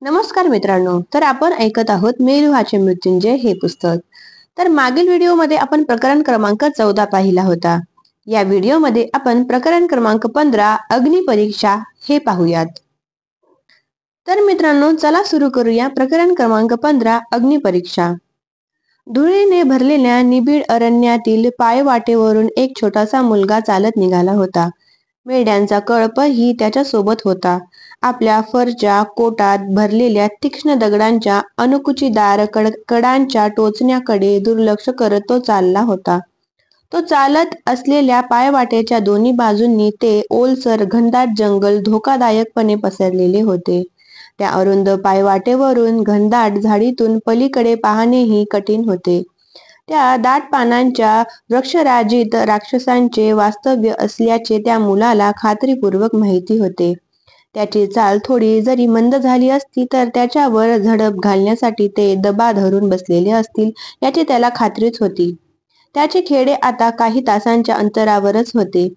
नमस्कार मित्रांनो, तर आपण ऐकत आहोत मेरुहाचे मृत्युंजय हे पुस्तक. तर मागील व्हिडिओमध्ये आपण प्रकरण क्रमांक 14 पाहिला होता. या व्हिडिओमध्ये आपण प्रकरण क्रमांक 15 अग्निपरीक्षा हे पाहूयात. तर मित्रांनो, चला सुरू करूया प्रकरण क्रमांक 15 अग्निपरीक्षा. धुळीने भरलेल्या निबिड अरण्यातील पायवाटेवरून एक छोटासा मुलगा चालत निघाला होता. मेंढ्यांचा कळपही त्याच्या सोबत होता. आपल्या फरच्या कोटात भरलेल्या तीक्ष्ण दगडांच्या अणकुचीदार कडांच्या टोचण्याकडे दुर्लक्ष करत तो चालला होता. तो चालत असलेल्या पायवाटेच्या दोन्ही बाजूंनी ते ओलसर घनदाट जंगल धोकादायकपणे पसरलेले होते. त्या अरुंद पायवाटेवरून घनदाट झाडीतून पलीकडे पाहणेही कठीण होते. त्या दाट पानांच्या वृक्षराजीत राक्षसांचे वास्तव्य असल्याचे त्या मुलाला खात्रीपूर्वक माहिती होते. त्याची चाल थोडी जरी मंद झाली असती तर त्याच्यावर झडप घालण्यासाठी ते दबा धरून बसलेले असतील याची त्याला खात्रीच होती. त्याचे खेडे आता काही तासांच्या अंतरावरच होते.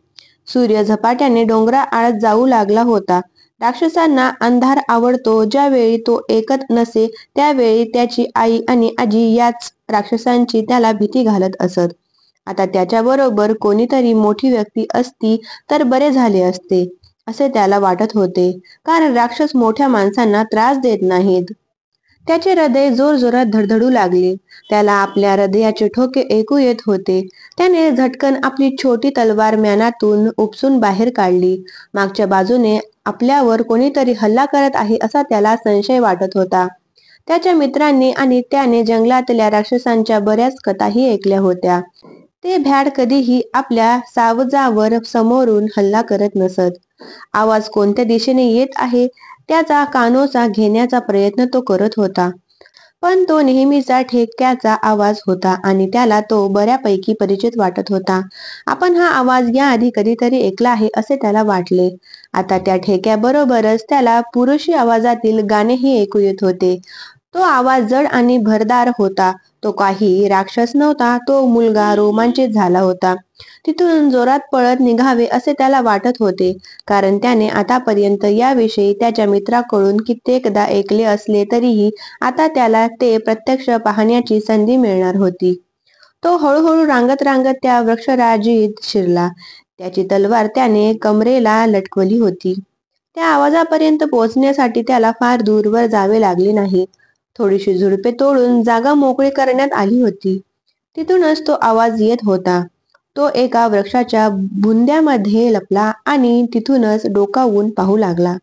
सूर्य झपाट्याने डोंगराआड जाऊ लागला होता. राक्षसांना अंधार आवडतो. ज्यावेळी तो ऐकत नसे त्यावेळी त्याची आई आणि आजी याच राक्षसांची त्याला भीती घालत असत. आता त्याच्याबरोबर कोणीतरी मोठी व्यक्ती असती तर बरे झाले असते असे त्याला वाटत होते, कारण राक्षस मोठ्या माणसांना त्रास देत नाहीत. त्याचे हृदय जोरजोरात धडधडू लागले. त्याला आपल्या हृदयाचे ठोके ऐकू येत होते. त्याने झटकन आपली छोटी तलवार म्यानातून उपसून बाहेर काढली. मागच्या बाजूने आपल्यावर कोणीतरी हल्ला करत आहे असा त्याला संशय वाटत होता. त्याच्या मित्रांनी आणि त्याने जंगलातल्या राक्षसांच्या बऱ्याच कथाही ऐकल्या होत्या. ते भ्याड कधीही आपल्या सावजावर समोरून हल्ला करत नसत. आवाज कोणत्या दिशेने येत आहे त्याचा कानोसा घेण्याचा प्रयत्न तो करत होता, पण तो नेहमीचा ठेक्याचा आवाज होता आणि त्याला तो बऱ्यापैकी परिचित वाटत होता. आपण हा आवाज याआधी कधीतरी ऐकला आहे असे त्याला वाटले. आता त्या ठेक्याबरोबरच त्याला पुरुषी आवाजातील गाणेही ऐकू येत होते. तो आवाज जड आणि भरदार होता. तो काही राक्षस नव्हता. तो मुलगा रोमांचित झाला होता. तिथून जोरात पळत निघावे असे त्याला वाटत होते, कारण त्याने आतापर्यंत याविषयी त्याच्या मित्राकडून कित्येकदा ऐकले असले तरीही आता त्याला ते प्रत्यक्ष पाहण्याची संधी मिळणार होती. तो हळूहळू रांगत रांगत त्या वृक्षराजीत शिरला. त्याची तलवार त्याने कमरेला लटकवली होती. त्या आवाजापर्यंत पोहोचण्यासाठी त्याला फार दूरवर जावे लागले नाही. थोडीशी झुडपे तोडून जागा मोकळी करण्यात आली होती. तिथूनच तो आवाज येत होता. तो एका वृक्षाच्या बुंद्यामध्ये लपला आणि तिथूनच डोकावून पाहू लागला.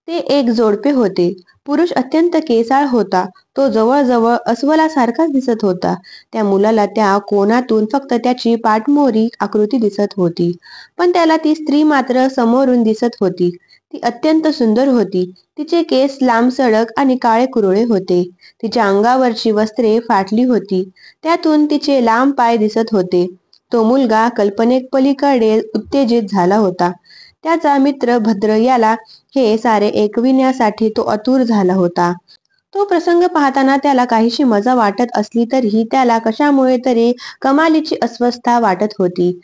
ते एक जोडपे होते. पुरुष अत्यंत केसाळ होता. तो जवळजवळ अस्वलासारखाच दिसत होता. त्या मुलाला त्या कोणातून फक्त त्याची पाठमोरी आकृती दिसत होती, पण त्याला ती स्त्री मात्र समोरून दिसत होती. ती अत्यंत सुंदर होती. तिचे केस लांबसडक आणि काळेकुरळे होते. तिच्या अंगावरची वस्त्रे फाटली होती. त्यातून तिचे लांब पाय दिसत होते. तो मुलगा कल्पनेपलीकडे उत्तेजित झाला होता. त्याचा मित्र भद्र याला हे सारे ऐकविण्यासाठी तो आतुर झाला होता. तो प्रसंग पाहताना त्याला काहीशी मजा वाटत असली तरीही त्याला कशामुळे तरी कमालीची अस्वस्थता वाटत होती.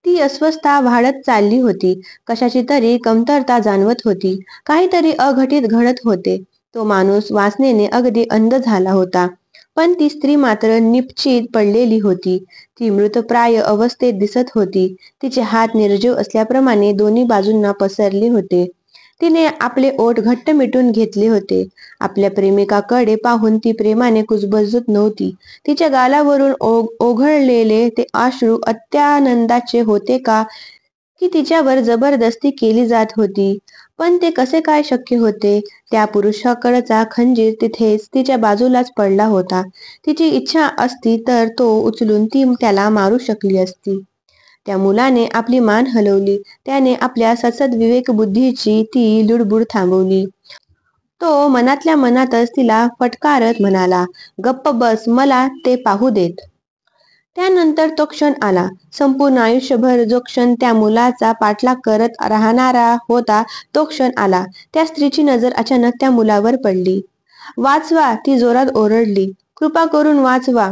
ती अस्वस्थता वाढत चालली होती. कशाची तरी कमतरता जाणवत होती. काहीतरी अघटित घडत होते. तो माणूस वासनेने अगदी अंध झाला होता, पण ती स्त्री मात्र निपचित पडलेली होती. ती मृतप्राय अवस्थेत दिसत होती. तिचे हात निर्जीव असल्याप्रमाणे दोन्ही बाजूंना पसरले होते. तिने आपले ओठ घट्ट मिटून घेतले होते. आपल्या प्रेमिकाकडे पाहून ती प्रेमाने कुजबुजत नव्हती. तिच्या गालावरून ओघळलेले ते अश्रू अत्यानंदाचे होते का, की तिच्यावर जबरदस्ती केली जात होती? पण ते कसे काय शक्य होते? त्या पुरुषाकडचा खंजीर तिथेच तिच्या बाजूलाच पडला होता. तिची इच्छा असती तर तो उचलून ती त्याला मारू शकली असती. त्या मुलाने आपली मान हलवली. त्याने आपल्या सद्सद विवेकबुद्धीची ती लुडबुड थांबवली. तो मनातल्या मनातच तिला फटकारत म्हणाला, "गप्प बस, मला ते पाहू देत." त्यानंतर तो क्षण आला. संपूर्ण आयुष्यभर जो क्षण त्या मुलाचा पाठलाग करत राहणारा होता तो क्षण आला. त्या स्त्रीची नजर अचानक त्या मुलावर पडली. "वाचवा!" ती जोरात ओरडली. "कृपा करून वाचवा!"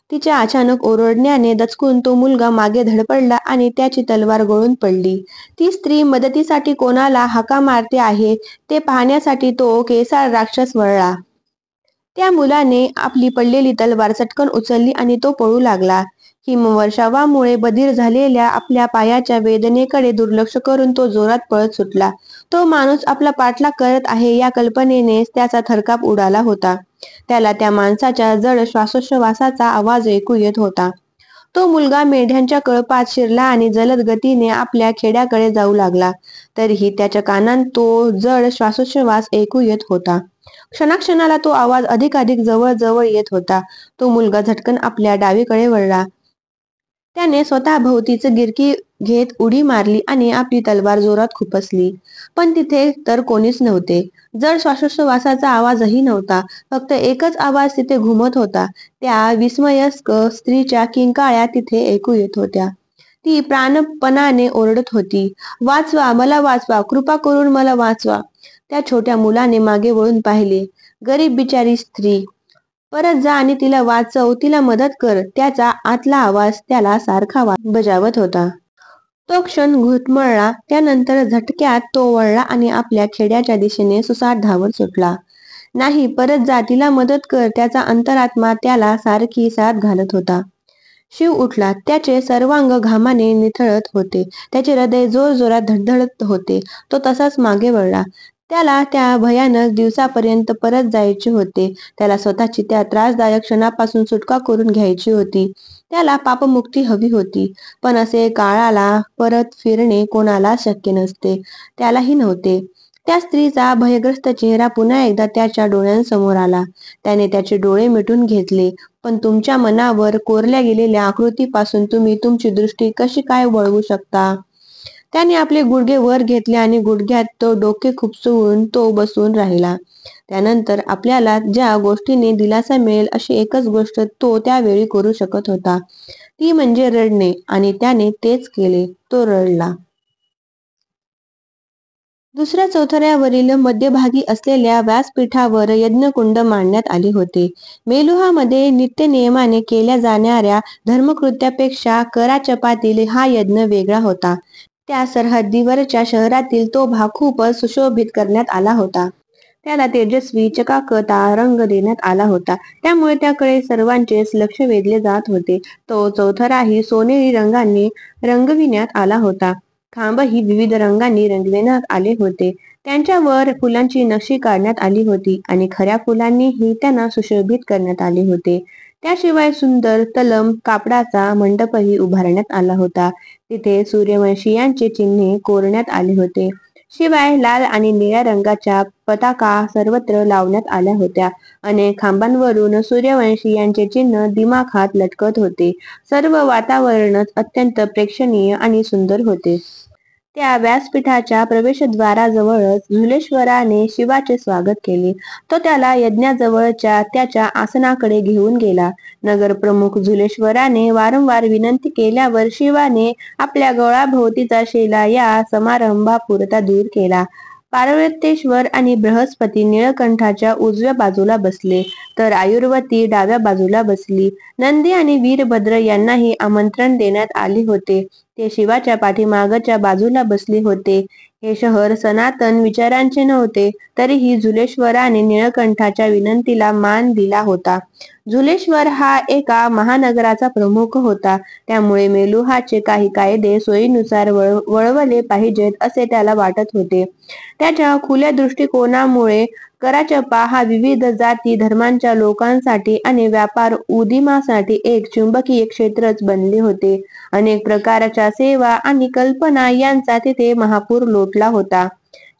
तिच्या अचानक ओरडण्याने दचकून तो मुलगा मागे धडपडला आणि त्याची तलवार गळून पडली. ती स्त्री मदतीसाठी कोणाला हाका मारते आहे ते पाहण्यासाठी तो केसाळ राक्षस वळला. त्या मुलाने आपली पडलेली तलवार चटकन उचलली आणि तो पळू लागला. हिमवर्षावामुळे बधीर झालेल्या आपल्या पायाच्या वेदनेकडे दुर्लक्ष करून तो जोरात पळत सुटला. तो माणूस आपला पाठलाग करत आहे या कल्पनेनेच त्याचा थरकाप उडाला होता. त्याला त्या माणसाच्या जड श्वासोच्छवासाचा आवाज ऐकू येत होता. तो मुलगा मेंढ्यांच्या कळपात शिरला आणि जलद गतीने आपल्या खेड्याकडे जाऊ लागला. तरीही त्याच्या कानात तो जड श्वासोच्छवास ऐकू येत होता. क्षणाक्षणाला तो आवाज अधिकाधिक जवळ जवळ येत होता. तो मुलगा झटकन आपल्या डावीकडे वळला. त्याने स्वतःभोवतीच गिरकी घेत उडी मारली आणि आपली तलवार जोरात खुपसली. पण तिथे तर कोणीच नव्हते. जड श्वासोच्छवासाचा आवाजही नव्हता. फक्त एकच आवाज तिथे घुमत होता. त्या विस्मयस्क स्त्रीच्या किंकाळ्या तिथे ऐकू येत होत्या. ती प्राणपणाने ओरडत होती, वाचवा, मला वाचवा, कृपा करून मला वाचवा. त्या छोट्या मुलाने मागे वळून पाहिले. गरीब बिचारी स्त्री, परत जा आणि तिला वाचव, तिला मदत कर. त्याचा आतला आवाज त्याला सारखा बजावत होता. तो क्षण घुटमळला. त्यानंतर झटक्यात तो वळला आणि आपल्या खेड्याच्या दिशेने सुसाट धावत सुटला. नाही, परत जा, तिला मदत कर. त्याचा अंतरात्मा त्याला सारखी साथ घालत होता. शिव उठला. त्याचे सर्वांग घामाने निथळत होते. त्याचे हृदय जोरजोरात धडधडत होते. तो तसाच मागे वळला. त्याला त्या भयानक दिवसापर्यंत परत जायचे होते. त्याला स्वतःची त्या त्रासदायक क्षणापासून सुटका करून घ्यायची होती. त्याला पापमुक्ती हवी होती. पण असे काळाला परत फिरणे कोणाला शक्य नसते. त्यालाही नव्हते. त्या स्त्रीचा भयग्रस्त चेहरा पुन्हा एकदा त्याच्या डोळ्यांसमोर आला. त्याने त्याचे डोळे मिटून घेतले. पण तुमच्या मनावर कोरल्या गेलेल्या आकृतीपासून तुम्ही तुमची दृष्टी कशी काय वळवू शकता? त्याने आपले गुडघे वर घेतले आणि गुडघ्यात तो डोके खुपसून तो बसून राहिला. त्यानंतर आपल्याला ज्या गोष्टीने दिलासा मिळेल अशी एकच गोष्ट तो त्यावेळी करू शकत होता, ती म्हणजे रडणे. आणि त्याने तेच केले. तो रडला. दुसऱ्या चौथऱ्यावरील मध्यभागी असलेल्या व्यासपीठावर यज्ञकुंड मांडण्यात आले होते. मेलुहामध्ये नित्यनियमाने केल्या जाणाऱ्या धर्मकृत्यापेक्षा कराचपातील हा यज्ञ वेगळा होता. त्या सरहद्दीवरच्या शहरातील तो भाग खूपच सुशोभित करण्यात आला होता. त्याला तेजस्वी चकाकता रंग देण्यात आला होता. त्यामुळे त्याकडे सर्वांचेच लक्ष वेधले जात होते. तो चौथराही सोनेरी रंगाने रंगविण्यात आला होता. खांबही विविध रंगांनी रंगविण्यात आले होते. त्यांच्यावर फुलांची नक्षी काढण्यात आली होती आणि खऱ्या फुलांनीही त्यांना सुशोभित करण्यात आले होते. त्याशिवाय सुंदर तलम कापडाचा मंडपही उभारण्यात आला होता. तिथे सूर्यवंशीयांचे चिन्हे कोरण्यात आले होते. शिवाय लाल आणि निळ्या रंगाच्या पताका सर्वत्र लावण्यात आल्या होत्या. अनेक खांबांवरून सूर्यवंशीयांचे चिन्ह दिमाखात लटकत होते. सर्व वातावरणच अत्यंत प्रेक्षणीय आणि सुंदर होते. त्या व्यासपीठाच्या प्रवेशद्वाराजवळच झुलेश्वराने शिवाचे स्वागत केले. तो त्याला यज्ञाजवळच्या त्याच्या आसनाकडे घेऊन गेला. नगरप्रमुख झुलेश्वराने वारंवार विनंती केल्यावर शिवाने आपल्या गळाभोवतीचा शेला या समारंभापुरता दूर केला. पार्वतेश्वर आणि बृहस्पती निळकंठाच्या उजव्या बाजूला बसले, तर आयुर्वती डाव्या बाजूला बसली. नंदी आणि वीरभद्र यांनाही आमंत्रण देण्यात आले होते. ते शिवाच्या पाठीमागच्या बाजूला बसले होते. हे शहर सनातन विचारांचे नव्हते, तरीही झुलेश्वराने निळकंठाच्या विनंतीला मान दिला होता. झुलेश्वर हा एका महानगराचा प्रमुख होता. त्यामुळे मेलुहाचे काही कायदे सोयीनुसार वळवले पाहिजेत असे त्याला वाटत होते. त्याच्या खुल्या दृष्टिकोनामुळे कराचपा हा विविध जाती धर्मांच्या लोकांसाठी आणि व्यापार उदीमासाठी एक चुंबकीय क्षेत्रच बनले होते. अनेक प्रकारच्या सेवा आणि कल्पना यांचा तिथे महापूर लोटला होता.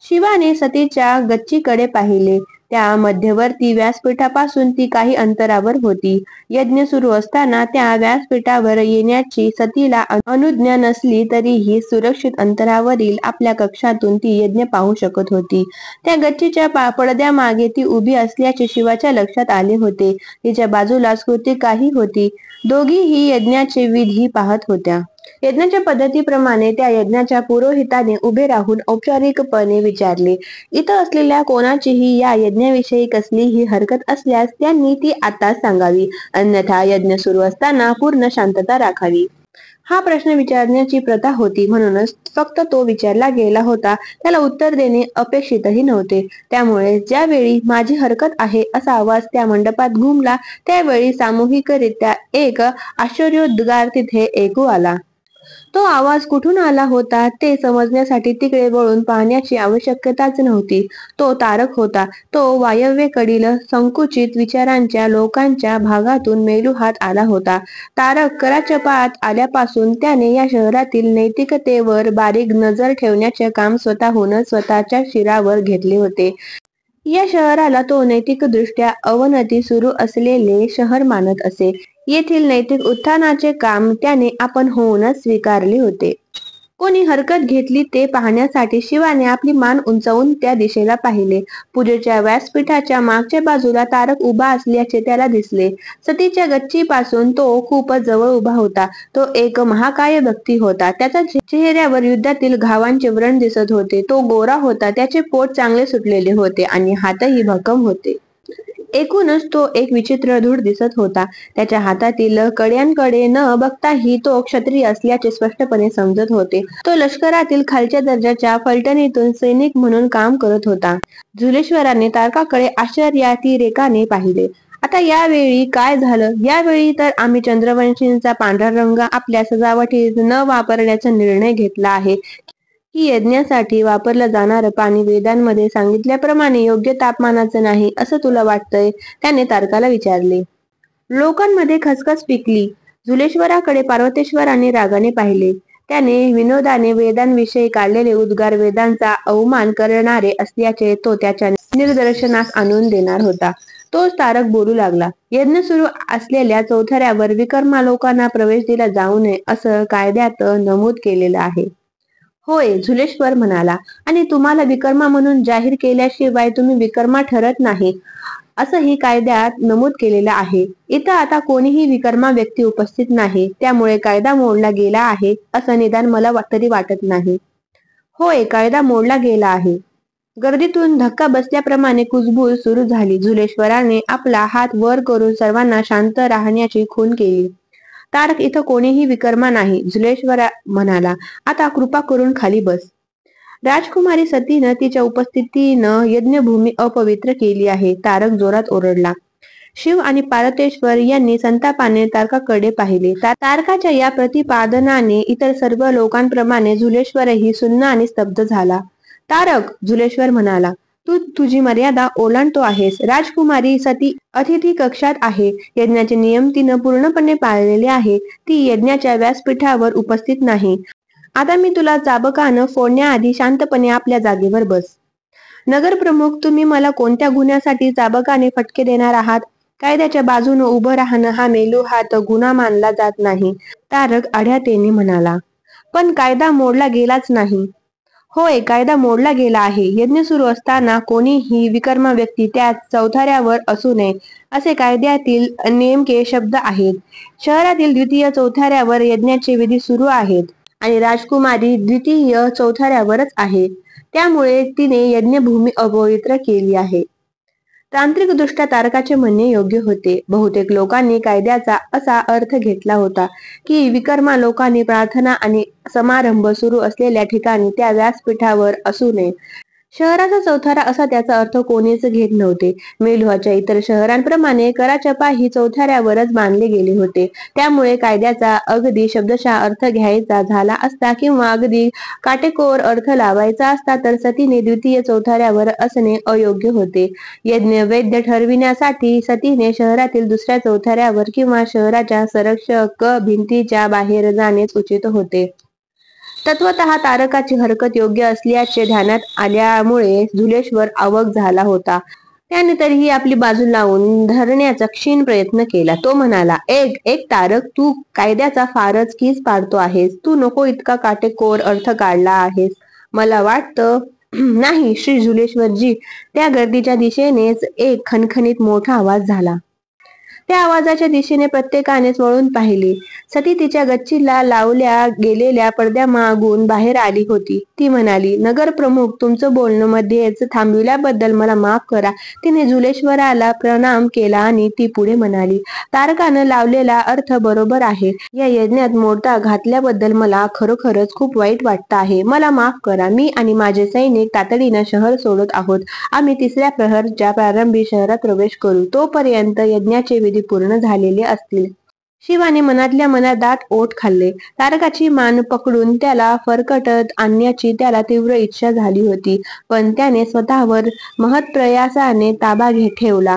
शिवाने सतीच्या गच्चीकडे पाहिले. त्या मध्यवर्ती व्यासपीठापासून ती काही अंतरावर होती. यज्ञ सुरू असताना त्या व्यासपीठावर येण्याची सतीला अनुज्ञा नसली तरीही सुरक्षित अंतरावरील आपल्या कक्षातून ती यज्ञ पाहू शकत होती. त्या गच्चीच्या पडद्यामागे ती उभी असल्याचे शिवाच्या लक्षात आले होते. तिच्या बाजूलाच कृतिकाही होती. दोघीही यज्ञाचे विधी पाहत होत्या. यज्ञाच्या पद्धतीप्रमाणे त्या यज्ञाच्या पुरोहिताने उभे राहून औपचारिकपणे विचारले, इथं असलेल्या कोणाचीही या यज्ञाविषयी कसलीही हरकत असल्यास त्यांनी ती आता सांगावी, अन्यथा यज्ञ सुरू असताना पूर्ण शांतता राखावी. हा प्रश्न विचारण्याची प्रथा होती, म्हणूनच फक्त तो विचारला गेला होता. त्याला उत्तर देणे अपेक्षितही नव्हते. त्यामुळे ज्यावेळी माझी हरकत आहे असा आवाज त्या मंडपात घुमला, त्यावेळी सामूहिकरित्या एक आश्चर्योद्गार तिथे ऐकू आला. तो आवाज कुठून आला होता ते समजण्यासाठी तिकडे वळून पाहण्याची आवश्यकताच नव्हती. तो तारक होता. तो वायव्येकडील संकुचित विचारांच्या लोकांच्या भागातून मेलुहात आला होता. तारक कराचपात आल्यापासून त्याने या शहरातील नैतिकतेवर बारीक नजर ठेवण्याचे काम स्वतःहूनच स्वतःच्या शिरावर घेतले होते. या शहराला तो नैतिकदृष्ट्या अवनती सुरू असलेले शहर मानत असे. येथील नैतिक उत्थानाचे काम त्याने आपण होऊनच स्वीकारले होते. कोणी हरकत घेतली ते पाहण्यासाठी शिवाने आपली मान उंचावून त्या दिशेला पाहिले. पूजेच्या व्यासपीठाच्या मागच्या बाजूला तारक उभा असल्याचे त्याला दिसले. सतीच्या गच्चीपासून तो खूपच जवळ उभा होता. तो एक महाकाय व्यक्ती होता. त्याच्या चेहऱ्यावर युद्धातील घावांचे व्रण दिसत होते. तो गोरा होता. त्याचे पोट चांगले सुटलेले होते आणि हातही भक्कम होते. एकूणच तो एक विचित्र धूळ दिसत होता. त्याच्या हातातील कड्यांकडे न बघताही तो क्षत्रिय असल्याचे स्पष्टपणे समजत होते. तो लष्करातील खालच्या दर्जाच्या फलटणीतून सैनिक म्हणून काम करत होता. झुलेश्वराने तारकाकडे आश्चर्यातिरेकाने पाहिले. आता यावेळी काय झालं? यावेळी तर आम्ही चंद्रवंशींचा पांढरा रंग आपल्या सजावटीत न वापरण्याचा निर्णय घेतला आहे की यज्ञासाठी वापरलं जाणारं पाणी वेदांमध्ये सांगितल्याप्रमाणे योग्य तापमानाचं नाही असं तुला वाटतंय? त्याने तारकाला विचारले. लोकांमध्ये खसखस पिकली. झुलेश्वराकडे पार्वतेश्वराने रागाने पाहिले. त्याने विनोदाने वेदांविषयी काढलेले उद्गार वेदांचा अवमान करणारे असल्याचे तो त्याच्या निदर्शनास आणून देणार होता. तोच तारक बोलू लागला. यज्ञ सुरू असलेल्या चौथऱ्यावर विकर्मालोकांना प्रवेश दिला जाऊ नये असं कायद्यात नमूद केलेलं आहे. होय, झुलेश्वर म्हणाला. आणि तुम्हाला विकर्मा म्हणून जाहीर केल्याशिवाय तुम्ही विकर्मा ठरत नाही असंही कायद्यात नमूद केलेलं आहे. इथं आता कोणीही विकर्मा व्यक्ती उपस्थित नाही, त्यामुळे कायदा मोडला गेला आहे असं निदान मला तरी वाटत नाही. होय, कायदा मोडला गेला आहे. गर्दीतून धक्का बसल्याप्रमाणे कुजबूज सुरू झाली. झुलेश्वराने आपला हात वर करून सर्वांना शांत राहण्याची खूण केली. तारक, इथं कोणीही विकर्मा नाही, झुलेश्वरा म्हणाला. आता कृपा करून खाली बस. राजकुमारी सतीनं तिच्या उपस्थितीनं यज्ञभूमी अपवित्र केली आहे. तारक जोरात ओरडला. शिव आणि पार्वतेश्वर यांनी संतापाने तारकाकडे पाहिले. तारकाच्या या प्रतिपादनाने इतर सर्व लोकांप्रमाणे झुलेश्वरही सुन्न आणि स्तब्ध झाला. तारक, झुलेश्वर म्हणाला, तू तुझी मर्यादा ओलांडतो आहेस. राजकुमारी सती अतिथी कक्षात आहे. यज्ञाचे नियम तिनं पूर्णपणे पाळलेले आहे. ती यज्ञाच्या व्यासपीठावर उपस्थित नाही. आता मी तुला चाबकानं फोडण्याआधी शांतपणे आपल्या जागेवर बस. नगरप्रमुख, तुम्ही मला कोणत्या गुन्ह्यासाठी चाबकाने फटके देणार आहात? कायद्याच्या बाजूने उभं राहणं हा मेलुहात गुन्हा मानला जात नाही, तारक आढ्यातेने म्हणाला. पण कायदा मोडला गेलाच नाही. होय, कायदा मोडला गेला आहे. यज्ञ सुरू असताना कोणीही विकर्मा व्यक्ती त्या चौथऱ्यावर असू नये असे कायद्यातील नेमके शब्द आहेत. शहरातील द्वितीय चौथऱ्यावर यज्ञाचे विधी सुरू आहेत आणि राजकुमारी द्वितीय चौथऱ्यावरच आहे. त्यामुळे तिने यज्ञभूमी अपवित्र केली आहे. तांत्रिकदृष्ट्या तारकाचे म्हणणे योग्य होते. बहुतेक लोकांनी कायद्याचा असा अर्थ घेतला होता की विकर्मा लोकांनी प्रार्थना आणि समारंभ सुरू असलेल्या ठिकाणी त्या व्यासपीठावर असू नये. शहराचा चौथरा असा त्याचा अर्थ कोणीच घेत नव्हते. मेलुहाच्या इतर शहरांप्रमाणे कराचपा ही चौथऱ्यावरच बांधले गेले होते. त्यामुळे कायद्याचा अगदी शब्दशः अर्थ घ्यायचा झाला असता किंवा अगदी काटेकोर अर्थ लावायचा असता तर सतीने द्वितीय चौथऱ्यावर असणे अयोग्य होते. यज्ञ वैध ठरविण्यासाठी सतीने शहरातील दुसऱ्या चौथऱ्यावर किंवा शहराच्या संरक्षक भिंतीच्या बाहेर जाणेच उचित होते. तत्वतः तारकाची हरकत योग्य असल्याचे ध्यानात आल्यामुळे झुलेश्वर अवाक झाला होता. त्याने तरीही आपली बाजू लावून धरण्याचा क्षीण प्रयत्न केला. तो म्हणाला, एक तारक, तू कायद्याचा फारच कीस पाडतो आहेस. तू नको इतका काटेकोर अर्थ काढला आहेस. मला वाटतं नाही श्री झुलेश्वरजी. त्या गर्दीच्या दिशेनेच एक खणखणीत मोठा आवाज झाला. त्या आवाजाच्या दिशेने प्रत्येकानेच वळून पाहिले. सती तिच्या गच्चीला लावल्या गेलेल्या पडद्यामागून बाहेर आली होती. ती म्हणाली, नगर प्रमुख, तुमचं बोलणं मध्येच थांबविल्याबद्दल मला माफ करा. तिने जुलेश्वराला प्रणाम केला आणि ती पुढे म्हणाली, तारकानं लावलेला अर्थ बरोबर आहे. या यज्ञात मोडता घातल्याबद्दल मला खरोखरच खूप वाईट वाटतं आहे. मला माफ करा. मी आणि माझे सैनिक तातडीनं शहर सोडत आहोत. आम्ही तिसऱ्या प्रहरच्या प्रारंभी शहरात प्रवेश करू. तोपर्यंत यज्ञाचे विधी पूर्ण झालेले असतील. शिवाने मनातल्या मनात दाट ओठ खाल्ले. तारकाची मान पकडून त्याला फरकटत आणण्याची त्याला तीव्र इच्छा झाली होती, पण त्याने स्वतःवर महत्प्रयासाने ताबा ठेवला.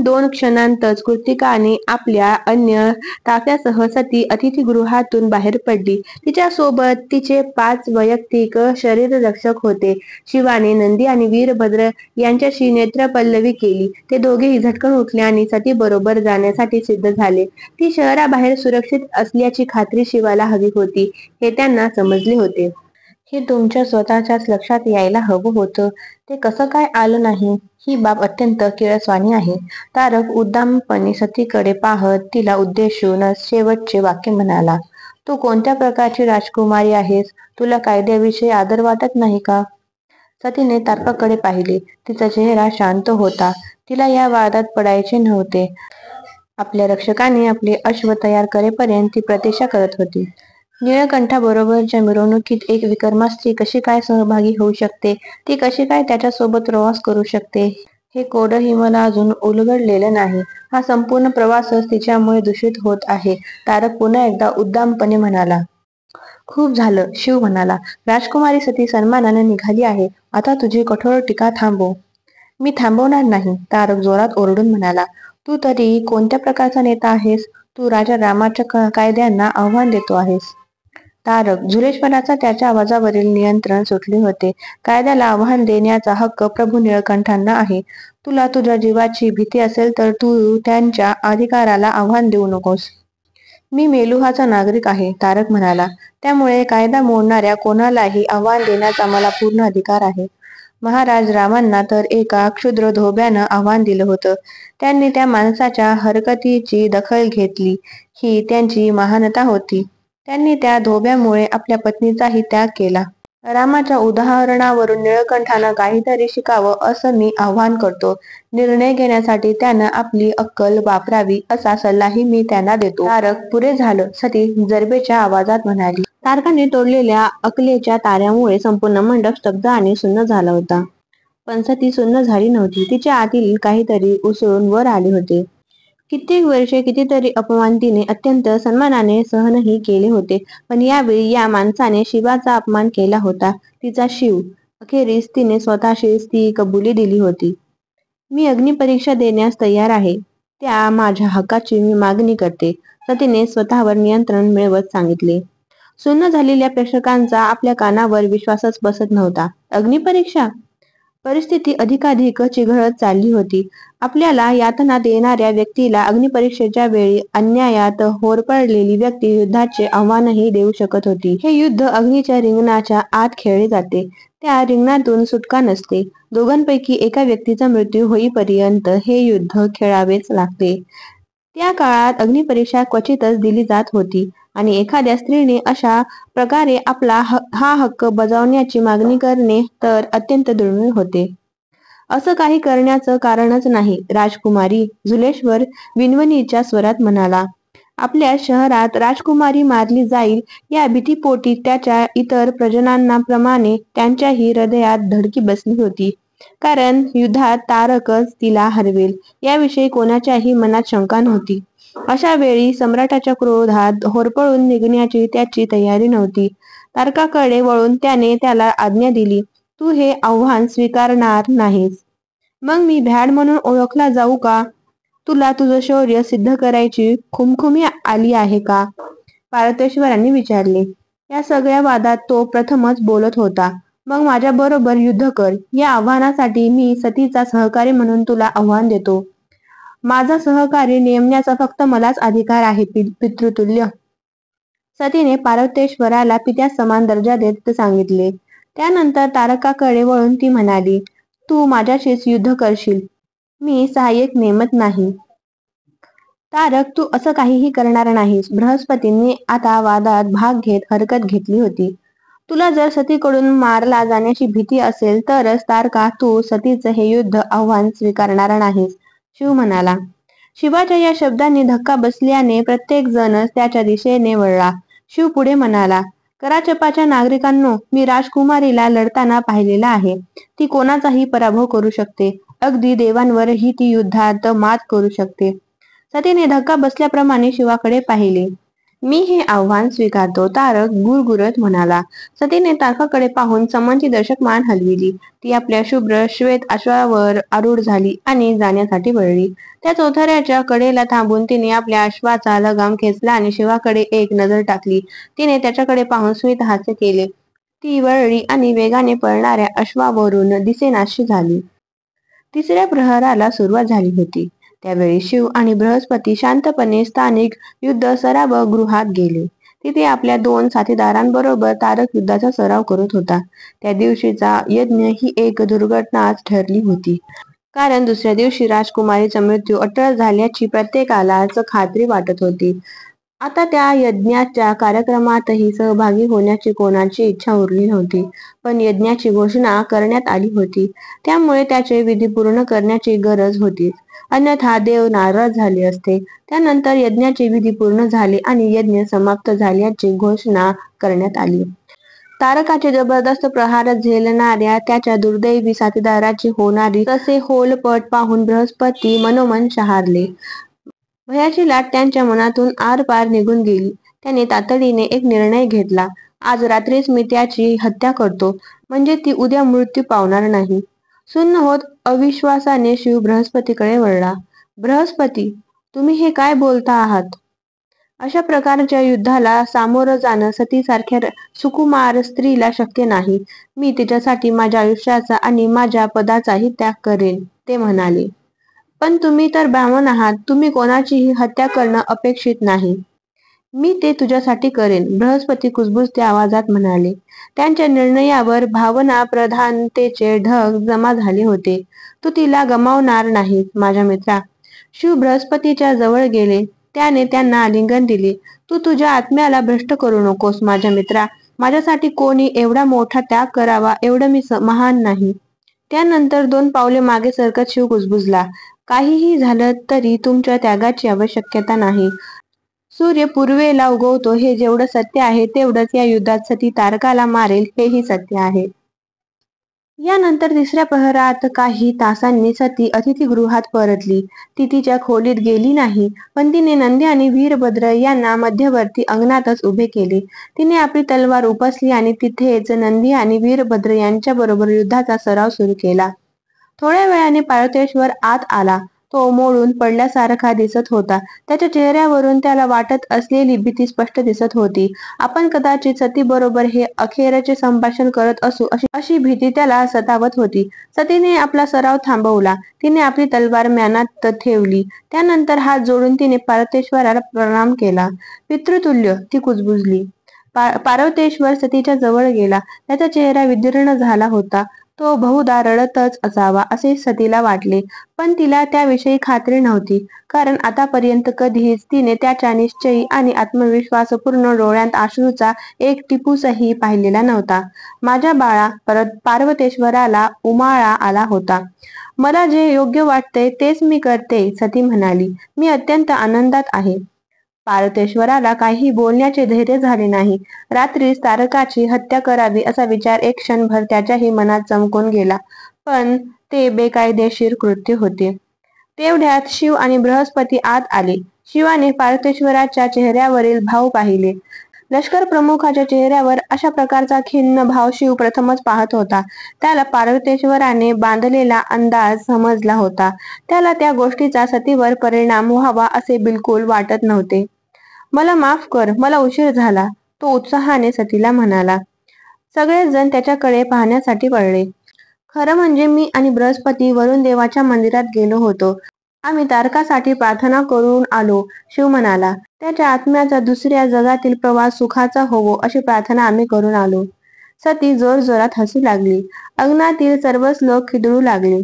दोन क्षणांतच कृतिकाने आपल्या अन्य ताफ्यासह सती अतिथीगृहातून बाहेर पडली. तिच्यासोबत तिचे 5 वैयक्तिक शरीररक्षक होते. शिवाने नंदी आणि वीरभद्र यांच्याशी नेत्रपल्लवी केली. ते दोघेही झटकन उठले आणि सती बरोबर जाण्यासाठी सिद्ध झाले. ती शहराबाहेर सुरक्षित असल्याची खात्री शिवाला हवी होती, हे त्यांना समजले होते. हे तुमच्या स्वतःच्याच लक्षात यायला हवं होतं. ते कसं काय आलं नाही? ही बाब अत्यंत किळसवाणी आहे. तारक उद्दामपणे सतीकडे पाहत तिला उद्देशून शेवटचे वाक्य म्हणाला, तू कोणत्या प्रकारची राजकुमारी आहेस? तुला कायद्याविषयी आदर वाटत नाही का? सतीने तारकाकडे पाहिले. तिचा चेहरा शांत होता. तिला या वादात पडायचे नव्हते. आपल्या रक्षकाने आपले अश्व तयार करेपर्यंत ती प्रतीक्षा करत होती. निळकंठाबरोबरच्या मिरवणुकीत एक विक्रमास्त्री कशी काय सहभागी होऊ शकते? ती कशी काय त्याच्यासोबत प्रवास करू शकते? हे कोडही मला अजून उलगडलेलं नाही. हा संपूर्ण प्रवासच तिच्यामुळे दूषित होत आहे. तारक पुन्हा एकदा उद्दामपणे म्हणाला. खूप झालं, शिव म्हणाला. राजकुमारी सती सन्मानाने निघाली आहे. आता तुझी कठोर टीका थांबव. मी थांबवणार नाही, तारक जोरात ओरडून म्हणाला. तू तरी कोणत्या प्रकारचा नेता आहेस? तू राजा रामाच्या कायद्यांना आव्हान देतो आहेस. तारक, जुलेश्वराचा त्याच्या आवाजावरील नियंत्रण सुटले होते. कायद्याला आव्हान देण्याचा हक्क प्रभू निळकंठांना आहे. तुला तुझ्या जीवाची भीती असेल तर तू त्यांच्या अधिकाराला आव्हान देऊ नकोस. मी मेलुहाचा नागरिक आहे, तारक म्हणाला. त्यामुळे कायदा मोडणाऱ्या कोणालाही आव्हान देण्याचा मला पूर्ण अधिकार आहे. महाराज रामांना तर एका क्षुद्र धोब्यानं आव्हान दिलं होतं. त्यांनी त्या माणसाच्या हरकतीची दखल घेतली. ही त्यांची महानता होती. त्यांनी त्या धोब्यामुळे आपल्या पत्नीचाही त्याग केला. रामाच्या उदाहरणावरून निळकंठानं काहीतरी शिकावं असं मी आव्हान करतो. निर्णय घेण्यासाठी त्यानं आपली अक्कल वापरावी असा सल्लाही मी त्यांना देतो. तारक, पुरे झालं, सती जरबेच्या आवाजात म्हणाली. तारकाने तोडलेल्या अकलेच्या ताऱ्यामुळे संपूर्ण मंडप स्तब्ध आणि सुन्न झाला होता. पण सती सुन्न झाली नव्हती. तिच्या आतील काहीतरी उसळून वर आले होते. कित्येक वर्षे कितीतरी अपमान तिने अत्यंत सन्मानाने सहनही केले होते, पण यावेळी या माणसाने शिवाचा अपमान केला होता. तिचा शिव. अखेरीस तिने स्वतःशीच ती कबुली दिली होती. मी अग्निपरीक्षा देण्यास तयार आहे. त्या माझ्या हक्काची मी मागणी करते, सतीने स्वतःवर नियंत्रण मिळवत सांगितले. सुन्न झालेल्या प्रेक्षकांचा आपल्या कानावर विश्वासच बसत नव्हता. अग्निपरीक्षा? परिस्थिती अधिकाधिक चिघळत चालली होती. आपल्याला यातना देणाऱ्या व्यक्तीला अग्निपरीक्षेच्या वेळी अन्यायात होरपळलेली व्यक्ती युद्धाचे आव्हानही देऊ शकत होती. हे युद्ध अग्नीच्या रिंगणाच्या आत खेळले जाते. त्या रिंगणातून सुटका नसते. दोघांपैकी एका व्यक्तीचा मृत्यू होईपर्यंत हे युद्ध खेळावेच लागते. त्या काळात अग्निपरीक्षा क्वचितच दिली जात होती आणि एखाद्या स्त्रीने अशा प्रकारे आपला हा हक्क बजावण्याची मागणी करणे तर अत्यंत दुर्मिळ होते. असं काही करण्याचं कारणच नाही, राजकुमारी, जुलेश्वर विनवणीच्या स्वरात म्हणाला. आपल्या शहरात राजकुमारी मारली जाईल या भीतीपोटी त्याच्या इतर प्रजनांप्रमाणे त्यांच्याही हृदयात धडकी बसली होती. कारण युद्धात तारकच तिला हरवेल याविषयी कोणाच्याही मनात शंका नव्हती. अशा वेळी सम्राटाच्या क्रोधात होरपळून निघण्याची त्याची तयारी नव्हती. तारकाकडे वळून त्याने त्याला आज्ञा दिली. तू हे आव्हान स्वीकारणार नाहीस. मग मी भ्याड म्हणून ओळखला जाऊ का? तुला तुझं शौर्य सिद्ध करायची खुमखुमी आली आहे का? पारतेश्वरांनी विचारले. या सगळ्या वादात तो प्रथमच बोलत होता. मग माझ्या बरोबर युद्ध कर. या आव्हानासाठी मी सतीचा सहकारी म्हणून तुला आव्हान देतो. माझा सहकारी नेमण्याचा फक्त मलाच अधिकार आहे, पितृतुल्य. सतीने पार्वतेश्वराला पित्या समान दर्जा देत सांगितले. त्यानंतर तारकाकडे वळून ती म्हणाली, तू माझ्याशीच युद्ध करशील. मी सहाय्यक नेमत नाही. तारक, तू असं काहीही करणार नाहीस. बृहस्पतींनी आता वादात भाग घेत हरकत घेतली होती. तुला जर सतीकडून मारला जाण्याची भीती असेल तरच तारका तू सतीचं हे युद्ध आव्हान स्वीकारणार नाहीस, शिव म्हणाला. शिवाच्या या शब्दांनी धक्का बसल्याने प्रत्येक जणच त्याच्या दिशेने वळला. शिव पुढे म्हणाला, कराचपाच्या नागरिकांनो, मी राजकुमारीला लढताना पाहिलेला आहे. ती कोणाचाही पराभव करू शकते. अगदी देवांवरही ती युद्धात मात करू शकते. सतीने धक्का बसल्याप्रमाणे शिवाकडे पाहिले. मी हे आव्हान स्वीकारतो, तारक गुरगुरत म्हणाला. सतीने तारकाकडे पाहून संमती दर्शक मान हलविली. ती आपल्या शुभ्र श्वेत अश्वावर आरूढ झाली आणि जाण्यासाठी वळली. त्या चौथऱ्याच्या कडेला थांबून तिने आपल्या अश्वाचा लगाम खेचला आणि शिवाकडे एक नजर टाकली. तिने त्याच्याकडे पाहून स्मित हास्य केले. ती वळली आणि वेगाने पळणाऱ्या अश्वावरून दिसेनाशी झाली. तिसऱ्या प्रहराला सुरुवात झाली होती. त्यावेळी शिव आणि बृहस्पती शांतपणे स्थानिक युद्ध सरावगृहात गेले. तिथे आपल्या 2 साथीदारांबरोबर तारक युद्धाचा सराव करत होता. त्या दिवशीचा यज्ञ ही एक दुर्घटनाच ठरली होती. कारण दुसऱ्या दिवशी राजकुमारीचा मृत्यू अटळ झाल्याची प्रत्येकालाच खात्री वाटत होती. आता त्या यज्ञाच्या कार्यक्रमातही सहभागी होण्याची कोणाची इच्छा उरली नव्हती. पण यज्ञाची घोषणा करण्यात आली होती, त्यामुळे त्याचे विधी पूर्ण करण्याची गरज होतीच. अन्यथा देव नाराज झाले असते. त्यानंतर यज्ञाचे विधी पूर्ण झाले आणि यज्ञ समाप्त झाल्याची घोषणा करण्यात आली. तारकाचे जबरदस्त प्रहार झेलणाऱ्या त्याच्या दुर्दैवी साथीदाराची होणारी तसे होलपट पाहून बृहस्पती मनोमन शहारले. भयाची लाट त्यांच्या मनातून आरपार निघून गेली. त्याने तातडीने एक निर्णय घेतला. आज रात्रीच मी त्याची हत्या करतो, म्हणजे ती उद्या मृत्यू पावणार नाही. सुन्न होत अविश्वासाने शिव बृहस्पतीकडे वळला. बृहस्पती, तुम्ही हे काय बोलता आहात? अशा प्रकारच्या युद्धाला सामोरं जाणं सतीसारख्या सुकुमार स्त्रीला शक्य नाही. मी तिच्यासाठी माझ्या आयुष्याचा आणि माझ्या पदाचाही त्याग करेन, ते म्हणाले. पण तुम्ही तर ब्राह्मण आहात. तुम्ही कोणाचीही हत्या करणं अपेक्षित नाही. मी ते तुझ्यासाठी करेन, बृहस्पती कुजबुजत्या आवाजात म्हणाले. त्यांच्या निर्णयावर भावना प्रधानतेचे ढग जमा झाले होते. तू तिला गमावणार नाहीस, माझ्या मित्रा. शिव बृहस्पतीच्या जवळ गेले. त्याने त्यांना आलिंगन दिले. तू तुझ्या आत्म्याला भ्रष्ट करू नकोस, माझ्या मित्रा. माझ्यासाठी कोणी एवढा मोठा त्याग करावा एवढं मी महान नाही. त्यानंतर 2 पावले मागे सरकत शिव कुजबुजला. काहीही झालं तरी तुमच्या त्यागाची आवश्यकता नाही. सूर्य पूर्वेला उगवतो हे जेवढं सत्य आहे, तेवढंच या युद्धात सती तारकाला मारेल हेही सत्य आहे. यानंतर तिसऱ्या प्रहरात काही तासांनी सती अतिथीगृहात परतली. ती तिच्या खोलीत गेली नाही, पण तिने नंदी आणि वीरभद्र यांना मध्यवर्ती अंगणातच उभे केले. तिने आपली तलवार उपसली आणि तिथेच नंदी आणि वीरभद्र यांच्याबरोबर युद्धाचा सराव सुरू केला. थोड्या वेळाने पार्वतेश्वर आत आला. तो मोडून पडल्यासारखा दिसत होता. त्याच्या चेहऱ्यावरून त्याला वाटत असलेली भीती स्पष्ट दिसत होती. आपण कदाचित सतीबरोबर हे अखेरचे संभाषण करत असू अशी भीती त्याला सतावत होती. सतीने आपला सराव थांबवला. तिने आपली तलवार म्यानात ठेवली. त्यानंतर हात जोडून तिने पार्वतेश्वराला प्रणाम केला. पितृतुल्य, ती कुजबुजली. पार्वतेश्वर सतीच्या जवळ गेला. त्याचा चेहरा विदीर्ण झाला होता. तो बहुधा रडतच असावा असे सतीला वाटले, पण तिला त्याविषयी खात्री नव्हती. कारण आतापर्यंत कधीच तिने त्याच्या निश्चयी आणि आत्मविश्वासपूर्ण डोळ्यांत अश्रूचा एक टिपूसही पाहिलेला नव्हता. माझ्या बाळा, पार्वतेश्वराला उमाळा आला होता. मला जे योग्य वाटते तेच मी करते, सती म्हणाली. मी अत्यंत आनंदात आहे. पार्वतेश्वराला काही बोलण्याचे धैर्य झाले नाही. रात्रीच तारकाची हत्या करावी असा विचार एक क्षणभर त्याच्याही मनात चमकून गेला, पण ते बेकायदेशीर कृत्य होते. तेवढ्यात शिव आणि बृहस्पती आत आले. शिवाने पार्वतेश्वराच्या चेहऱ्यावरील भाव पाहिले. लष्कर प्रमुखाच्या चेहऱ्यावर अशा प्रकारचा खिन्न भाव शिव प्रथमच पाहत होता. त्याला पार्वतेश्वराने बांधलेला अंदाज समजला होता. त्याला त्या गोष्टीचा सतीवर परिणाम व्हावा असे बिलकुल वाटत नव्हते. मला माफ कर, मला उशीर झाला, तो उत्साहाने सतीला म्हणाला. सगळेच जण त्याच्याकडे पाहण्यासाठी वळले. खरं म्हणजे मी आणि बृहस्पती वरुण देवाच्या मंदिरात गेलो होतो. आम्ही तारकासाठी प्रार्थना करून आलो, शिव म्हणाला. त्याच्या आत्म्याचा दुसऱ्या जगातील प्रवास सुखाचा होवो अशी प्रार्थना आम्ही करून आलो. सती जोरजोरात हसू लागली. अंगणातील सर्वच लोक खिदळू लागले.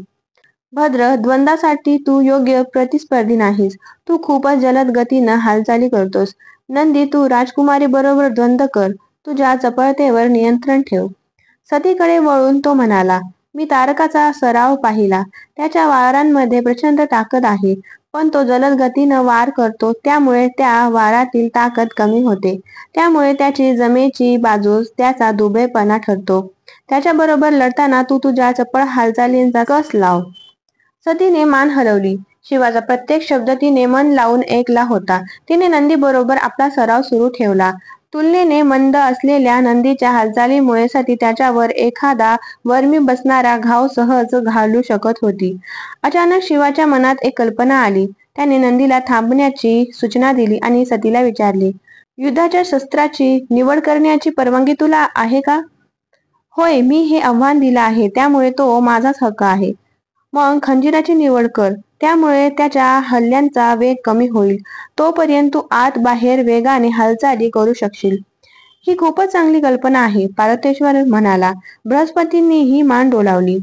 भद्र, द्वंद्वासाठी तू योग्य प्रतिस्पर्धी नाहीस. तू खूपच जलद गतीनं हालचाली करतोस. नंदी, तू राजकुमारी बरोबर द्वंद्व कर. तुझ्या चपळतेवर नियंत्रण ठेव. सतीकडे वळून तो म्हणाला, मी तारकाचा सराव पाहिला. त्याच्या वारांमध्ये प्रचंड ताकद आहे, पण तो जलद गतीनं वार करतो, त्यामुळे त्या वारातील ताकद कमी होते. त्यामुळे त्याची जमेची बाजू त्याचा दुबळेपणा ठरतो. त्याच्याबरोबर लढताना तू तुझ्या चपळ हालचालींचा कस लाव. सतीने मान हलवली. शिवाचा प्रत्येक शब्द तिने मन लावून ऐकला होता. तिने नंदीबरोबर आपला सराव सुरू ठेवला. तुलनेने मंद असलेल्या नंदीच्या हालचालीमुळे सती त्याच्यावर एखादा वर्मी बसणारा घाव सहज घालू शकत होती. अचानक शिवाच्या मनात एक कल्पना आली. त्याने नंदीला थांबण्याची सूचना दिली आणि सतीला विचारले, युद्धाच्या शस्त्राची निवड करण्याची परवानगी तुला आहे का? होय, मी हे आव्हान दिलं आहे, त्यामुळे तो माझाच हक्क आहे. मग खंजिराची निवड कर. त्यामुळे त्याच्या हल्ल्यांचा वेग कमी होईल. तोपर्यंत तू आत बाहेर वेगाने हालचाली करू शकशील. ही खूपच चांगली कल्पना आहे, पार्वतेश्वर म्हणाला. बृहस्पतींनीही मान डोलावली.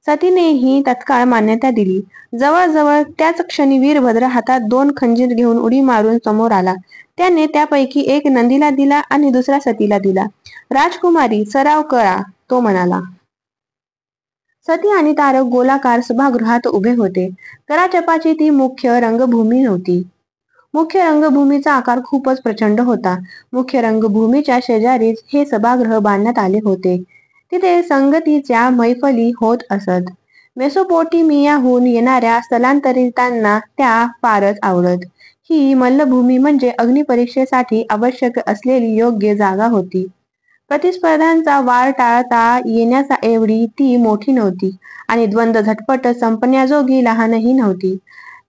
सतीनेही तत्काळ मान्यता दिली. जवळजवळ त्याच क्षणी वीरभद्र हातात 2 खंजीर घेऊन उडी मारून समोर आला. त्याने त्यापैकी एक नंदीला दिला आणि दुसरा सतीला दिला. राजकुमारी, सराव करा, तो म्हणाला. सती आणि तारक गोलाकार सभागृहात उभे होते. कराचपाची ती मुख्य रंगभूमी नव्हती. मुख्य रंगभूमीचा आकार खूपच प्रचंड होता. मुख्य रंगभूमीच्या शेजारीच हे सभागृह बांधण्यात आले होते. तिथे संगतीच्या मैफली होत असत. मेसोपोटेमियाहून येणाऱ्या स्थलांतरितांना त्या फारच आवडत. ही मल्लभूमी म्हणजे अग्निपरीक्षेसाठी आवश्यक असलेली योग्य जागा होती. प्रतिस्पर्ध्यांचा वार टाळता येण्याचा एवढी ती मोठी नव्हती आणि द्वंद्व झटपट संपण्याजोगी लहानही नव्हती.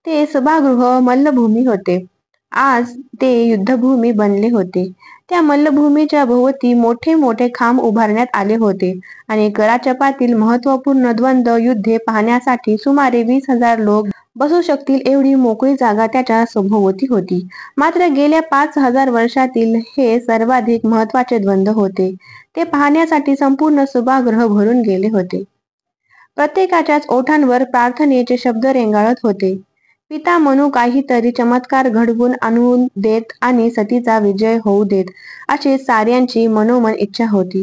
ते सभागृह मल्लभूमी होते. आज ते युद्धभूमी बनले होते. त्या मल्लभूमीच्या भोवती मोठे मोठे खांब उभारण्यात आले होते आणि कराचपातील महत्त्वपूर्ण द्वंद्व युद्धे पाहण्यासाठी सुमारे 20,000 लोक बसू शकतील एवढी मोकळी जागा त्याच्या सभोवती होती. मात्र गेल्या 5,000 वर्षातील हे सर्वाधिक महत्त्वाचे द्वंद्व होते. ते पाहण्यासाठी संपूर्ण सभागृह भरून गेले होते. प्रत्येकाच्याच ओठांवर प्रार्थनेचे शब्द रेंगाळत होते. पिता मनू काहीतरी चमत्कार घडवून आणून देत आणि सतीचा विजय होऊ देत, अशी साऱ्यांची मनोमन इच्छा होती.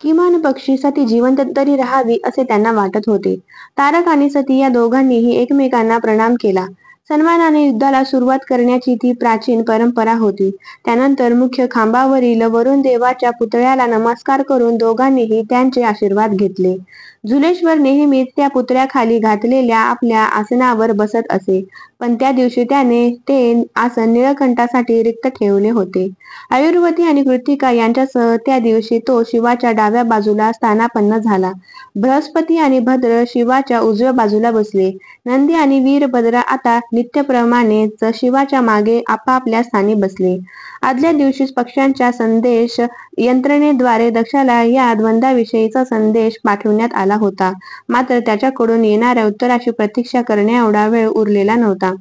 किमान पक्षी सती जिवंत तरी राहावी असे त्यांना वाटत होते. तारक आणि सती या दोघांनीही एकमेकांना प्रणाम केला. सन्मानाने युद्धाला सुरुवात करण्याची ती प्राचीन परंपरा होती. त्यानंतर मुख्य खांबावरील वरुण देवाच्या पुतळ्याला नमस्कार करून दोघांनीही त्यांचे आशीर्वाद घेतले. झुलेश्वर नेहमीच त्या पुतळ्याखाली घातलेल्या आपल्या आसनावर बसत असे, पण त्या दिवशी त्याने ते आसन नीळकंठासाठी रिक्त ठेवले होते. आयुर्वती आणि कृत्तिका यांच्यासह त्या दिवशी तो शिवाच्या डाव्या बाजूला स्थानापन्न झाला. बृहस्पती आणि भद्र शिवाच्या उजव्या बाजूला बसले. नंदी आणि वीरभद्र आता नित्यप्रमाणेच शिवाच्या मागे आपापल्या स्थानी बसले. आदल्या दिवशीच पक्ष्यांच्या संदेश यंत्रणेद्वारे दक्षाला या द्वंद्वाविषयीचा संदेश पाठवण्यात आला होता. मात्र त्याच्याकडून येणाऱ्या उत्तराची प्रतीक्षा करण्याएवढा वेळ उरलेला नव्हता.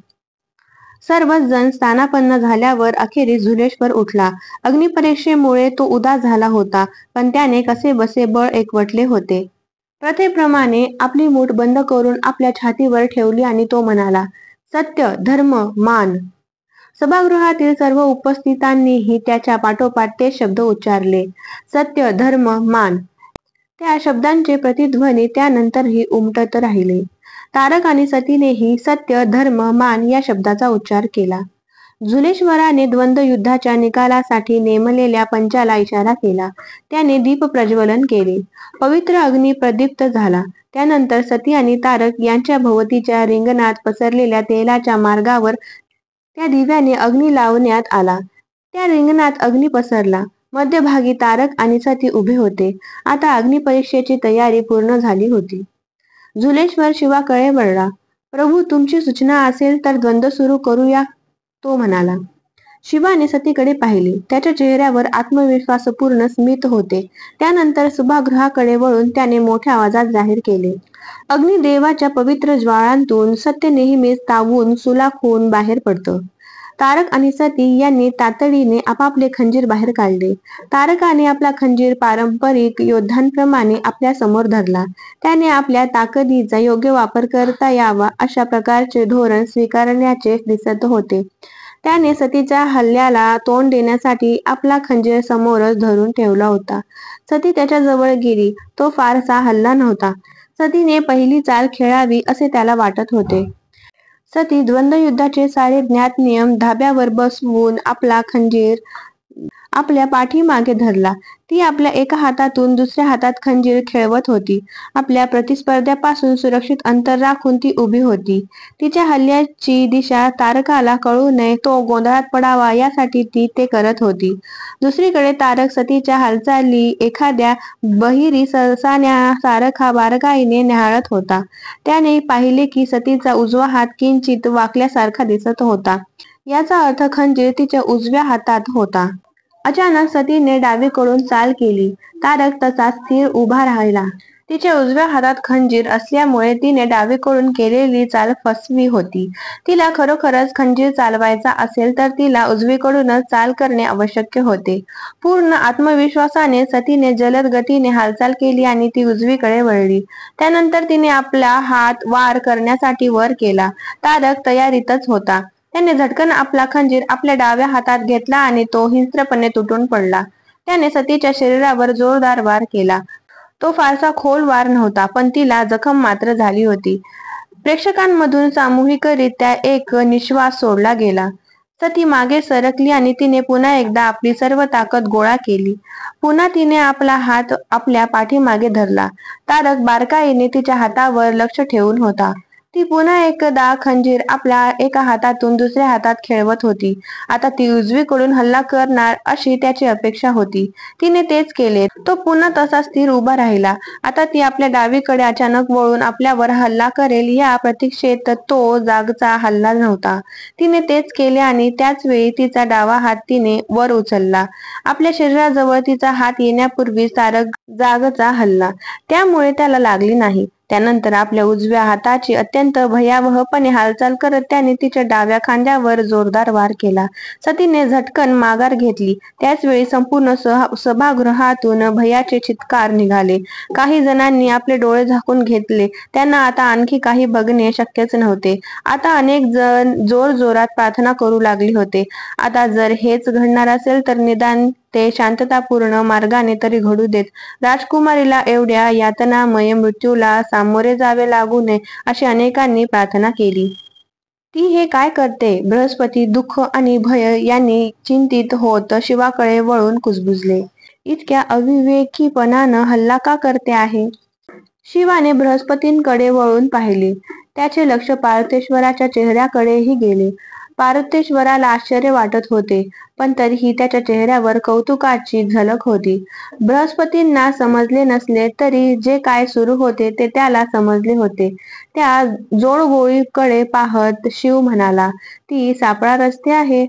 सर्वच जण स्थानापन्न झाल्यावर अखेरीस झुलेश्वर उठला. अग्निपरीक्षेमुळे तो उदास झाला होता, पण त्याने कसेबसे बळ एकवटले होते. प्रथेप्रमाणे आपली मूठ बंद करून आपल्या छातीवर ठेवली आणि तो म्हणाला, सत्य, धर्म, मान. सभागृहातील सर्व उपस्थितांनीही त्याच्या पाठोपाठ ते शब्द उच्चारले. सत्य, धर्म, मान. त्या शब्दांचे प्रतिध्वनी त्यानंतरही उमटत राहिले. तारक आणि सतीनेही सत्य, धर्म, मान या शब्दाचा उच्चार केला. झुलेश्वराने द्वंद्व युद्धाच्या निकालासाठी नेमलेल्या पंचाला इशारा केला. त्याने दीप प्रज्वलन केले. पवित्र अग्नी प्रदीप्त झाला. त्यानंतर सती आणि तारक यांच्या भोवतीच्या रिंगणात पसरलेल्या तेलाच्या मार्गावर त्या दिव्याने अग्नी लावण्यात आला. त्या रिंगणात अग्नी पसरला. मध्यभागी तारक आणि सती उभे होते. आता अग्निपरीक्षेची तयारी पूर्ण झाली होती. झुलेश्वर शिवाकडे वळला. प्रभू, तुमची सूचना असेल तर द्वंद्व सुरू करूया, तो म्हणाला. शिवाने सतीकडे पाहिले. त्याच्या चेहऱ्यावर आत्मविश्वासपूर्ण स्मित होते. त्यानंतर सभागृहाकडे वळून त्याने मोठ्या आवाजात जाहीर केले, अग्निदेवाच्या पवित्र ज्वाळांतून सत्य नेहमीच तावून सुलाखून बाहेर पडतं. तारक आणि सती यांनी तातडीने आपापले खंजीर बाहेर काढले. तारकाने आपला खंजीर पारंपरिक योद्ध्यांप्रमाणे आपल्या समोर धरला. त्याने आपल्या ताकदीचा योग्य वापर करता यावा अशा प्रकारचे धोरण स्वीकारण्याचे दिसत होते. त्याने सतीच्या हल्ल्याला तोंड देण्यासाठी आपला खंजीर समोरच धरून ठेवला होता. सती त्याच्याजवळ गेली. तो फारसा हलला नव्हता. सतीने पहिली चाल खेळावी असे त्याला वाटत होते. सती द्वंद्वयुद्धाचे सारे ज्ञात नियम धाब्यावर बसवून आपला खंजीर आपल्या पाठीमागे धरला. ती आपल्या एका हातातून दुसऱ्या हातात खंजीर खेळवत होती. आपल्या प्रतिस्पर्ध्यापासून सुरक्षित अंतर राखून ती उभी होती. तिच्या हल्ल्याची दिशा तारकाला कळू नये, तो गोंधळात पडावा यासाठी ती ते करत होती. दुसरीकडे तारक सतीच्या हालचाली एखाद्या बहिरी ससाण्यासारखा बारकाईने न्याहाळत होता. त्याने पाहिले की सतीचा उजवा हात किंचित वाकल्यासारखा दिसत होता. याचा अर्थ खंजीर तिच्या उजव्या हातात होता. अचानक सतीने डावीकडून चाल केली. तारक तसा स्थिर उभा राहिला. तिच्या उजव्या हातात खंजीर असल्यामुळे तिने डावीकडून केलेली चाल फसवी होती. तिला खरोखरच खंजीर चालवायचा असेल तर तिला उजवीकडूनच चाल करणे आवश्यक होते. पूर्ण आत्मविश्वासाने सतीने जलद गतीने हालचाल केली आणि ती उजवीकडे वळली. त्यानंतर तिने आपला हात वार करण्यासाठी वर केला. तारक तयारीतच होता. त्याने झटकन आपला खंजीर आपल्या डाव्या हातात घेतला आणि तो हिंस्त्रपणे तुटून पडला. त्याने सतीच्या शरीरावर जोरदार वार केला. तो फारसा खोल वार नव्हता, पण तिला जखम मात्र झाली होती. प्रेक्षकांमधून सामूहिकरित्या एक निश्वास सोडला गेला. सती मागे सरकली आणि तिने पुन्हा एकदा आपली सर्व ताकद गोळा केली. पुन्हा तिने आपला हात आपल्या पाठीमागे धरला. तारक बारकाईने तिच्या हातावर लक्ष ठेवून होता. ती पुन्हा एकदा खंजीर आपल्या एका हातातून दुसऱ्या हातात खेळवत होती. आता ती उजवीकडून हल्ला करणार अशी त्याची अपेक्षा होती. तिने तेच केले. तो पुन्हा तसा स्थिर उभा राहिला. आता ती आपल्या डावीकडे अचानक वळून आपल्यावर हल्ला करेल या प्रतीक्षेत तो जागचा हलला नव्हता. तिने तेच केले आणि त्याच वेळी तिचा डावा हात तिने वर उचलला. आपल्या शरीराजवळ तिचा हात येण्यापूर्वीच तारक जागचा हलला. त्यामुळे त्याला लागली नाही. त्यानंतर आपल्या उजव्या हाताची अत्यंत भयावहपणे हालचाल करत त्याने तिच्या डाव्या खांद्यावर जोरदार वार केला. सतीने झटकन माघार घेतली. त्याच वेळी संपूर्ण सभागृहातून भयाचे चित्कार निघाले. काही जणांनी आपले डोळे झाकून घेतले. त्यांना आता आणखी काही बघणे शक्यच नव्हते. आता अनेक जण जोरजोरात प्रार्थना करू लागले होते. आता जर हेच घडणार असेल तर निदान ते शांततापूर्ण मार्गाने तरी घडू देत. राजकुमारीला एवढ्या यातनामय मृत्यूला सामोरे जावे लागू नये अशी अनेकांनी प्रार्थना केली. ती हे काय करते? बृहस्पती दुःख आणि भय यांनी चिंतित होत शिवाकडे वळून कुजबुजले. इतक्या अविवेकीपणानं हल्ला का करते आहे? शिवाने बृहस्पतींकडे वळून पाहिले. त्याचे लक्ष पार्वतेश्वराच्या चेहऱ्याकडेही गेले. पार्वतेश्वराला आश्चर्य वाटत होते, पण तरीही त्याच्या चेहऱ्यावर कौतुकाची झलक होती. बृहस्पतींना समजले नसले तरी जे काय सुरू होते ते त्याला समजले होते. त्या जोडगोळीकडे पाहत शिव म्हणाला, ती सापळा रचते आहे.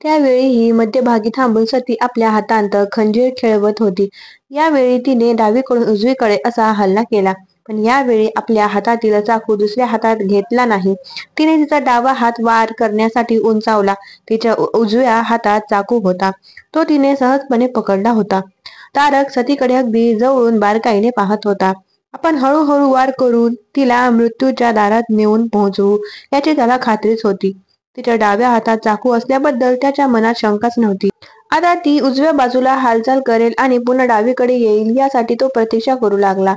त्यावेळीही मध्यभागी थांबून सती आपल्या हातांत खंजीर खेळवत होती. यावेळी तिने डावीकडून उजवीकडे असा हल्ला केला, पण यावेळी आपल्या हातातील चाकू दुसऱ्या हातात घेतला नाही. तिने तिचा डावा हात वार करण्यासाठी उंचावला. तिच्या उजव्या हातात चाकू होता. तो तिने सहजपणे पकडला होता. तारक सतीकडे अगदी जवळून बारकाईने पाहत होता. आपण हळूहळू वार करून तिला मृत्यूच्या दारात नेऊन पोहोचवू याची त्याला खात्रीच होती. तिच्या डाव्या हातात चाकू असल्याबद्दल त्याच्या मनात शंकाच नव्हती. आता ती उजव्या बाजूला हालचाल करेल आणि पुन्हा डावीकडे येईल यासाठी तो प्रतीक्षा करू लागला.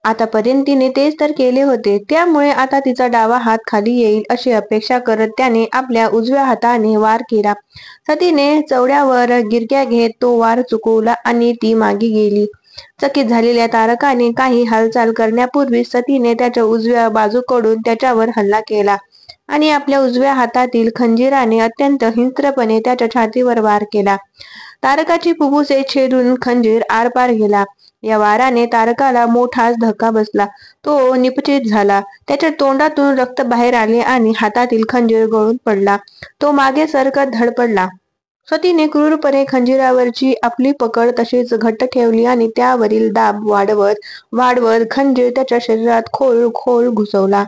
आतापर्यंत तिने तेच तर केले होते. त्यामुळे आता तिचा डावा हात खाली येईल अशी अपेक्षा करत त्याने आपल्या उजव्या हाताने वार केला. सतीने चवड्यावर गिरक्या घेत तो वार चुकवला आणि ती मागे गेली. चकित झालेल्या तारकाने काही हालचाल करण्यापूर्वी सतीने त्याच्या उजव्या बाजूकडून त्याच्यावर हल्ला केला आणि आपल्या उजव्या हातातील खंजीराने अत्यंत हिंस्त्रपणे त्याच्या छातीवर वार केला. तारकाची फुफ्फुसे छेदून खंजीर आरपार गेला. या वाराने तारकाला मोठाच धक्का बसला. तो निपचित झाला. त्याच्या तोंडातून रक्त बाहेर आले आणि हातातील खंजीर गळून पडला. तो मागे सरकत धडपडला. सतीने क्रूरपणे खंजीरावरची आपली पकड तशीच घट्ट ठेवली आणि त्यावरील दाब वाढवत वाढवत खंजीर त्याच्या शरीरात खोल खोल घुसवला.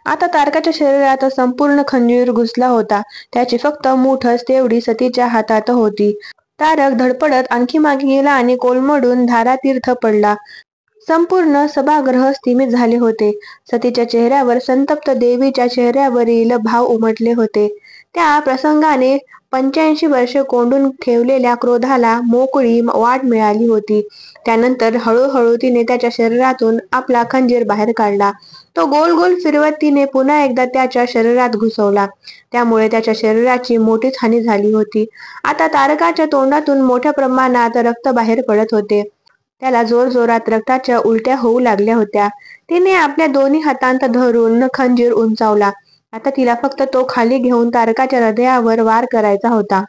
आता तारकाच्या शरीरात संपूर्ण खंजीर घुसला होता. त्याची फक्त मूठच तेवढी सतीच्या हातात होती. तारक धडपडत आणखी मागे गेला आणि कोलमडून धारातीर्थ पडला. संपूर्ण सभागृह स्तिमित झाले होते. सतीच्या चेहऱ्यावर संतप्त देवीच्या चेहऱ्यावरील भाव उमटले होते. त्या प्रसंगाने 85 वर्षे कोंडून ठेवलेल्या क्रोधाला मोकळी वाट मिळाली होती. त्यानंतर हळूहळू तिने त्याच्या शरीरातून आपला खंजीर बाहेर काढला. तो गोल गोल फिरवत तिने पुन्हा एकदा त्याच्या शरीरात घुसवला. त्यामुळे त्याच्या शरीराची मोठीच हानी झाली होती. आता तारकाच्या तोंडातून मोठ्या प्रमाणात रक्त बाहेर पडत होते. त्याला जोरजोरात रक्ताच्या उलट्या होऊ लागल्या होत्या. तिने आपल्या दोन्ही हातांत धरून खंजीर उंचावला. आता तिला फक्त तो खाली घेऊन तारकाच्या हृदयावर वार करायचा होता.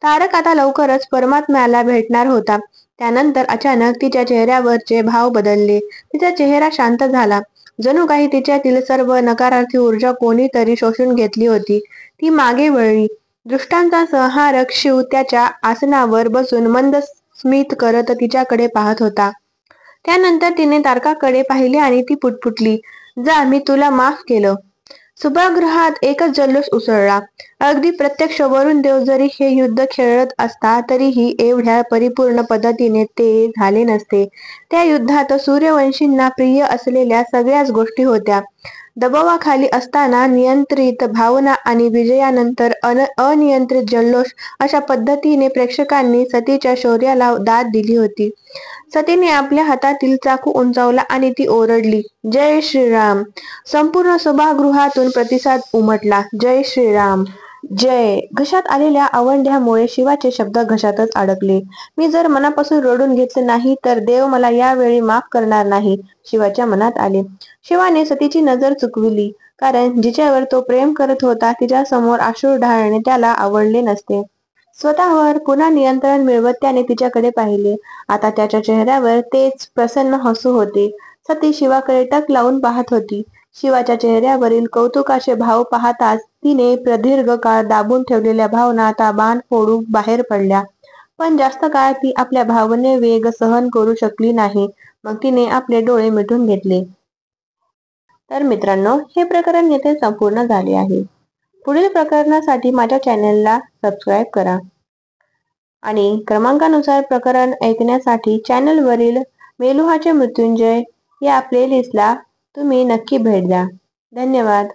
तारक आता लवकरच परमात्म्याला भेटणार होता. त्यानंतर अचानक तिच्या चेहऱ्यावरचे भाव बदलले. तिचा चेहरा शांत झाला. जणू काही तिच्यातील सर्व नकारार्थी ऊर्जा कोणीतरी शोषून घेतली होती. ती मागे वळली. दृष्टांचा संहारक शिव त्याच्या आसनावर बसून मंद स्मित करत तिच्याकडे पाहत होता. त्यानंतर तिने तारकाकडे पाहिले आणि ती पुटपुटली, "जा, मी तुला माफ केलं." सभागृहात एकच जल्लोष उसळला. अगदी प्रत्यक्ष वरुण देव जरी हे युद्ध खेळत असता तरीही एवढ्या परिपूर्ण पद्धतीने ते झाले नसते. त्या युद्धात सूर्यवंशींना प्रिय असलेल्या सगळ्याच गोष्टी होत्या. दबावाखाली असताना नियंत्रित भावना आणि विजयानंतर अनियंत्रित जल्लोष अशा पद्धतीने प्रेक्षकांनी सतीच्या शौर्याला दाद दिली होती. सतीने आपल्या हातातील चाकू उंचावला आणि ती ओरडली, "जय श्रीराम!" संपूर्ण सभागृहातून प्रतिसाद उमटला. "जय श्रीराम! जय!" घशात आलेल्या आवंढ्यामुळे शिवाचे शब्द घशातच अडकले. "मी जर मनापासून रडून घेतले नाही तर देव मला यावेळी माफ करणार नाही," शिवाच्या मनात आले. शिवाने सतीची नजर चुकविली, कारण जिच्यावर तो प्रेम करत होता तिच्यासमोर अश्रू ढाळणे त्याला आवडले नसते. स्वतःवर पुन्हा नियंत्रण मिळवत त्याने तिच्याकडे पाहिले. आता त्याच्या चेहऱ्यावर तेच प्रसन्न हसू होते. सती शिवाकडे टक लावून पाहत होती. शिवाच्या चेहऱ्यावरील कौतुकाचे भाव पाहताच तिने प्रदीर्घ काळ दाबून ठेवलेल्या भावना आता बाण फोडून बाहेर पडल्या. पण जास्त काळ ती आपल्या भावने वेग सहन करू शकली नाही. मग तिने आपले डोळे मिटून घेतले. तर मित्रांनो, हे प्रकरण येथे संपूर्ण झाले आहे. पुढील प्रकरणासाठी माझ्या चॅनेलला सबस्क्राईब करा आणि क्रमांकानुसार प्रकरण ऐकण्यासाठी चॅनलवरील मेलुहाचे मृत्युंजय या प्लेलिस्टला तुम्ही नक्की भेट द्या. धन्यवाद.